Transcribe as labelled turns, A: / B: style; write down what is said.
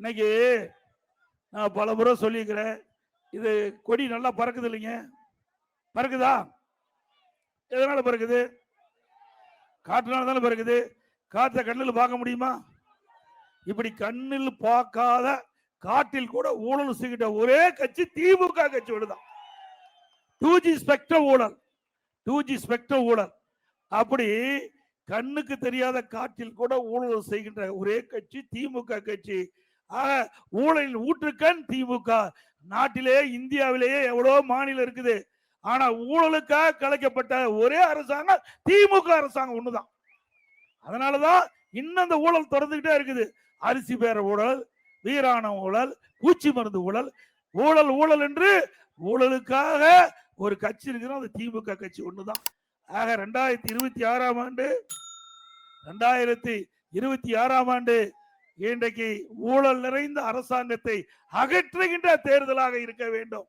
A: இன்னைக்கு நான் பல முறை சொல்லிக்கிறேன், இது கொடி நல்லா பறக்குது இல்லைங்க? பறக்குதா? எதனால பறக்குது? காற்றுனால தானே பறக்குது. காற்ற கண்ணில் பார்க்க முடியுமா? இப்படி கண்ணில் பார்க்காத காட்டில் கூட ஊழல் செய்கிட்ட ஒரே கட்சி திமுக கட்சியோடு தான். 2G ஸ்பெக்ட்ரம் ஊழல், 2G ஸ்பெக்ட்ரம் ஊழல். அப்படி கண்ணுக்கு தெரியாத காட்டில் கூட ஊழல் செய்கின்ற ஒரே கட்சி திமுக கட்சி. ஊழலின் ஊற்றுக்கண் திமுக. நாட்டிலே இந்தியாவிலேயே எவ்வளவு மாநிலம் இருக்குது, ஆனா ஊழலுக்காக கலைக்கப்பட்ட ஒரே அரசாங்கம் திமுக அரசாங்கம் ஒண்ணுதான். அதனாலதான் இன்னும் அந்த ஊழல் தொடர்ந்துகிட்டே இருக்குது. அரிசி பேர ஊழல், வீராண ஊழல், பூச்சி மருந்து ஊழல், ஊழல் ஊழல் என்று ஊழலுக்காக ஒரு கட்சி இருக்கிறோம், அது திமுக கட்சி ஒண்ணுதான். ஆக 2026 ஆண்டு இன்றைக்கு ஊழல் நிறைந்த அரசாங்கத்தை அகற்றுகின்ற தேர்தலாக இருக்க வேண்டும்.